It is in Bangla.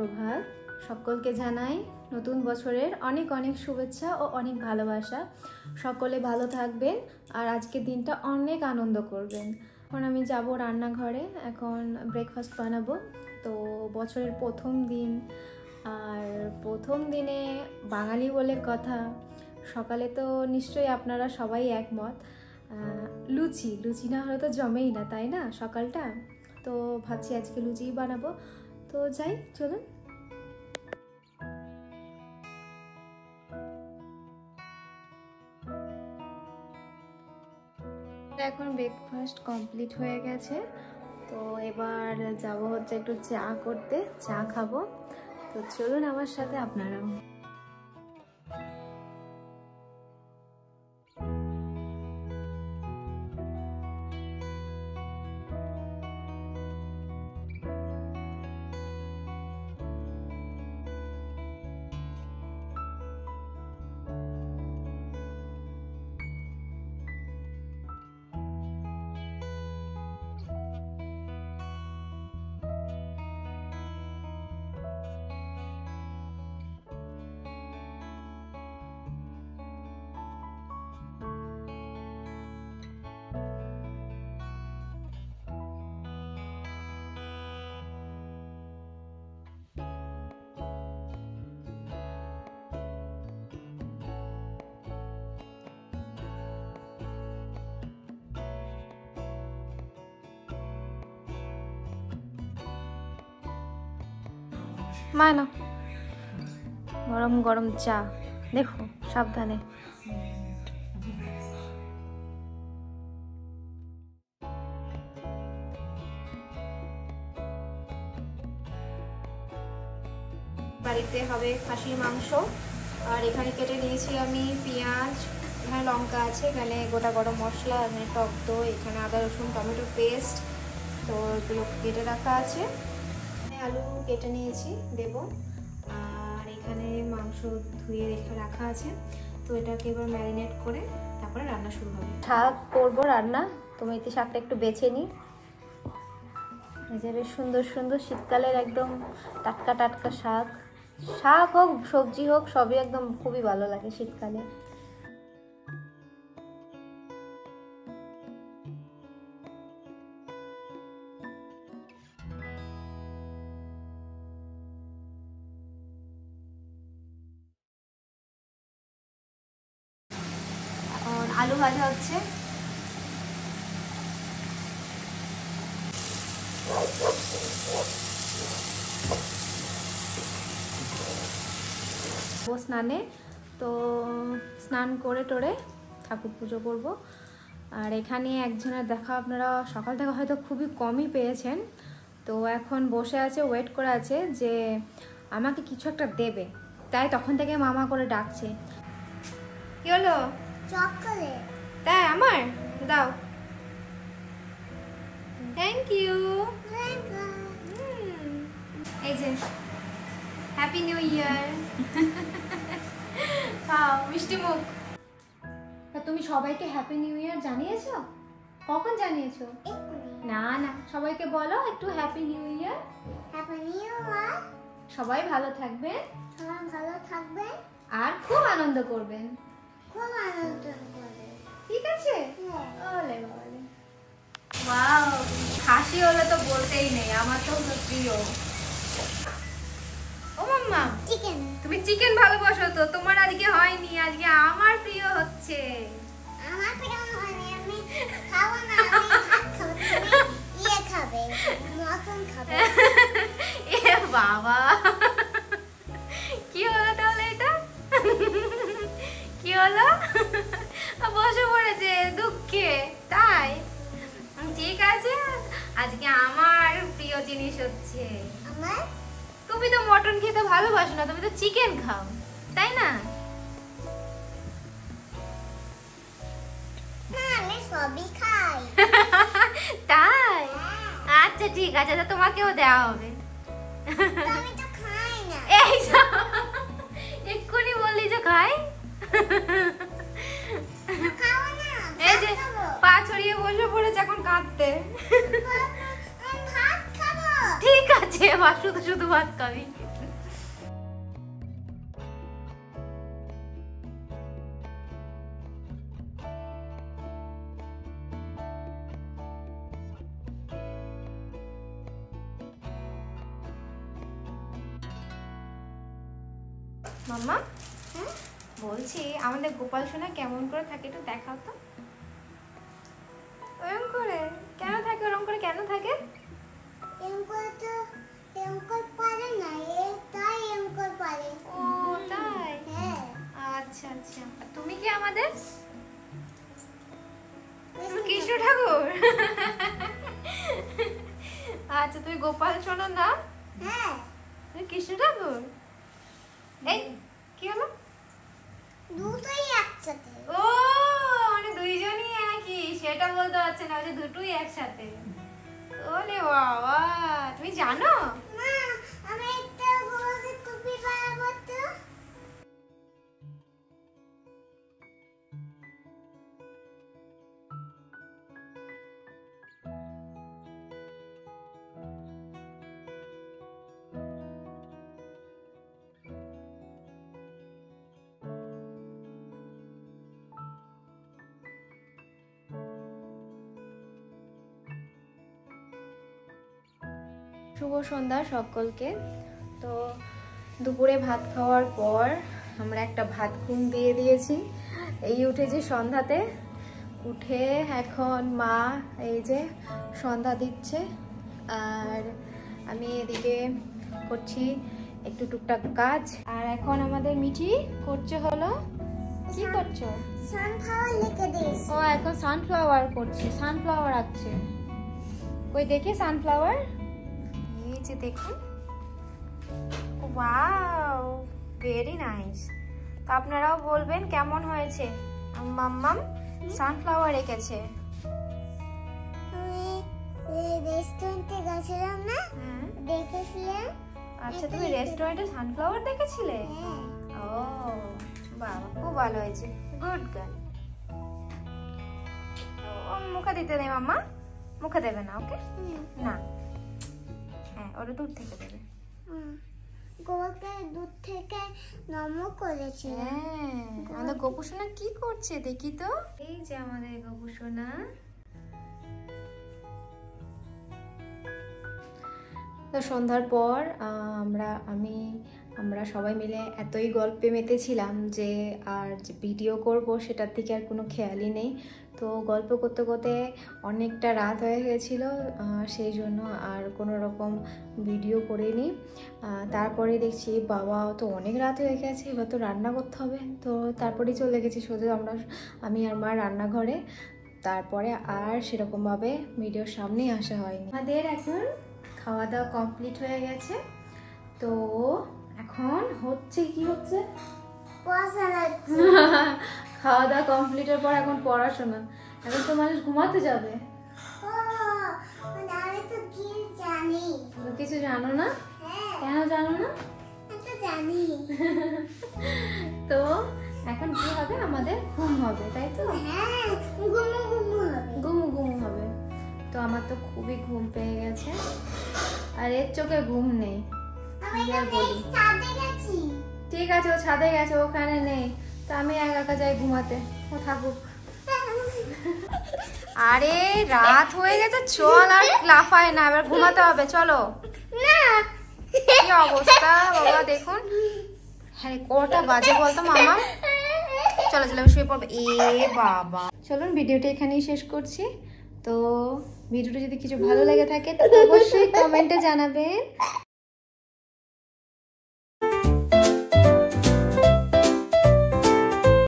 সুপ্রভাত। সকলকে জানাই নতুন বছরের অনেক অনেক শুভেচ্ছা ও অনেক ভালোবাসা। সকলে ভালো থাকবেন আর আজকের দিনটা অনেক আনন্দ করবেন। এখন আমি যাব রান্নাঘরে, এখন ব্রেকফাস্ট বানাবো। তো বছরের প্রথম দিন, আর প্রথম দিনে বাঙালি বলে কথা, সকালে তো নিশ্চয়ই আপনারা সবাই একমত, লুচি লুচি না হলে তো জমেই না, তাই না সকালটা। তো ভাবছি আজকে লুচিই বানাবো। তো যাই, চলুন। এখন ব্রেকফাস্ট কমপ্লিট হয়ে গেছে, তো এবার যাব হচ্ছে একটু চা করতে, চা খাবো। তো চলুন আমার সাথে আপনারাও। মানা গরম গরম চা, দেখো সাবধানে। বাড়িতে হবে খাসির মাংস, আর এখানে কেটে নিয়েছি আমি পেঁয়াজ, এখানে লঙ্কা আছে, এখানে গোটা গরম মশলা, এখানে টক দই, এখানে আদা রসুন টমেটো পেস্ট, তো এগুলো কেটে রাখা আছে। আলু কেটে নিয়েছি, দেব। আর এখানে মাংস ধুয়ে রেখে রাখা আছে, তো এটাকে এবার ম্যারিনেট করে তারপরে রান্না শুরু হবে। শাক করবো রান্না, তো মেথি শাকটা একটু বেছে নিই। এই যে বেশ সুন্দর সুন্দর শীতকালের একদম টাটকা টাটকা শাক, শাক হোক সবজি হোক সবই একদম খুবই ভালো লাগে শীতকালে। এখন আলু ভাজা হচ্ছে। স্নানে, তো স্নান করে টোরে ঠাকুর পুজো করব। আর এখানে একজনের দেখা আপনারা সকাল থেকে হয়তো খুবই কমই পেয়েছেন, তো এখন বসে আছে, ওয়েট করে আছে যে আমাকে কিছু একটা দেবে, তাই তখন থেকে মামা করে ডাকছে। কি হলো? চকলেট। তাই আমার দাও। Thank you. এই যে হ্যাপি নিউ ইয়ার। খাও মিষ্টি মুখ। তা তুমি সবাইকে হ্যাপি নিউ ইয়ার জানিয়েছো? কখন জানিয়েছো? না না, সবাইকে বলো একটু happy new year. Happy new year. সবাই ভালো থাকবেন, সবাই ভালো থাকবেন, আর খুব আনন্দ করবেন, খুব আনন্দ করবেন, ঠিক আছে? ওলে ওলে। ওয়াও, খাসি হলে তো বলতেই নেই, আমার তো প্রিয়। ও মাম্মা, চিকেন। তুমি চিকেন ভালোবাসো তো, তোমার আজকে হয়নি, আজকে আমার প্রিয় হচ্ছে। আমার প্রিয় হয়নি, আমি খাবো না, আমি ভাত খাবো, তুমি ইয়ে খাবে, মাখন খাবে। এ বাবা, কি হলো তাহলে এটা? কি হলো? বসে পড়েছে দুঃখে, তাই? ঠিক আছে, আজকে আমার প্রিয় জিনিস হচ্ছে। আমার? তুমি তো মটন খেতে ভালোবাসো না, তুমি তো চিকেন খাও, তাই না? না, আমি সবই খাই। তাই? আচ্ছা ঠিক আছে, তো তোমাকেও দেওয়া হবে। আমি তো খাই না। এই এক্ষুনি বললি যে খাই। খাও না। এই যে পা ছড়িয়ে বসে পড়েছে এখন কাঁদতে। ভাত খাবো। ঠিক আছে, এবার শুধু শুধু ভাত খাবি। মাম্মা বলছি আমাদের গোপাল সোনা কেমন করে থাকে একটু দেখাও তো। ওরম করে কেন থাকে? ওরম করে কেন থাকে? ও তাই? আচ্ছা আচ্ছা। তুমি কি আমাদের কৃষ্ণ ঠাকুর? আচ্ছা তুমি গোপাল সোনা না? তুমি কৃষ্ণ ঠাকুর? এই কি হলো? দুটোই একসাথে। ও মানে দুইজনই একই, সেটা বলতে পারছে না যে দুটোই একসাথে। ওলে বাবা, তুমি জানো? মা আমি একটা গোলাপের টুপি বানাবো তো। শুভ সন্ধ্যা সকলকে। তো দুপুরে ভাত খাওয়ার পর আমরা একটা ভাত ঘুম দিয়ে দিয়েছি। এই উঠেছি সন্ধ্যাতে, উঠে এখন মা এই যে সন্ধ্যা দিচ্ছে আর আমি এদিকে করছি একটু টুকটাক কাজ। আর এখন আমাদের মিঠি করছে হলো, কি করছো? সানফ্লাওয়ার লিখে দিস। ও এখন সানফ্লাওয়ার করছে, সানফ্লাওয়ার আঁকছে। কই দেখি সানফ্লাওয়ার, এই যে দেখুন। Wow very nice. তো আপনারাও বলবেন কেমন হয়েছে। মাম্মাম সানফ্লাওয়ার এঁকেছে। আমি রেস্টুরেন্টে গেছিলাম না, দেখেছিলাম। আচ্ছা তুমি রেস্টুরেন্টে সানফ্লাওয়ার দেখেছিলে? ও বাবা খুব ভালো হয়েছে, গুড গার্ল। ও মুখে দিতে নেই মাম্মা, মুখে দেবে না, ওকে না, হ্যাঁ ওটা দূর থেকে দেবে। গোপালকে দূর থেকে নমক করেছে। হ্যাঁ আমাদের গোপু সোনা কি করছে দেখি তো। এই যে আমাদের গোপু সোনা। তো সন্ধ্যার পর আমরা সবাই মিলে এতই গল্পে মেতেছিলাম যে আর যে ভিডিও করব সেটার দিকে আর কোনো খেয়ালই নেই। তো গল্প করতে করতে অনেকটা রাত হয়ে গেছিলো, সেই জন্য আর কোনো রকম ভিডিও করিনি। তারপরে দেখছি বাবা তো অনেক রাত হয়ে গেছে, এবার তো রান্না করতে হবে। তো তারপরেই চলে গেছি সোজা আমি আর মা রান্নাঘরে। তারপরে আর সেরকমভাবে ভিডিওর সামনেই আসা হয়নি। আমাদের এখন খাওয়া দাওয়া কমপ্লিট হয়ে গেছে। তো এখন হচ্ছে কি হচ্ছে পড়াশোনা। খাওয়া দাওয়া কমপ্লিটের পর এখন পড়াশোনা। এখন তো মানুষ ঘুমাতে যাবে। আমি তো কি জানি। কিছু জানো না? কেন জানো না? তো জানি। তো এখন কি হবে, আমাদের ঘুম হবে, তাই তো? হ্যাঁ ঘুমু ঘুমু হবে। ঘুমু ঘুমু হবে। তো আমার তো খুবই ঘুম পেয়ে গেছে, আর এর চোখে ঘুম নেই। আমি আর বলি ছাদে গেছি। ঠিক আছে ও ছাদে গেছে, ওখানে নেই। তো আমি একা যাই ঘুমাতে, ও থাকুক। আরে রাত হয়ে গেছে, চল আর লাফায় না, এবার ঘুমাতে হবে, চলো। না কি অবস্থা বাবা দেখুন। হ্যাঁ কটা বাজে বলতো মামা। চলো চলো শুয়ে পড়বে। এ বাবা চলুন ভিডিওটা এখানেই শেষ করছি। তো ভিডিওটা যদি কিছু ভালো লেগে থাকে তো অবশ্যই কমেন্টে জানাবেন।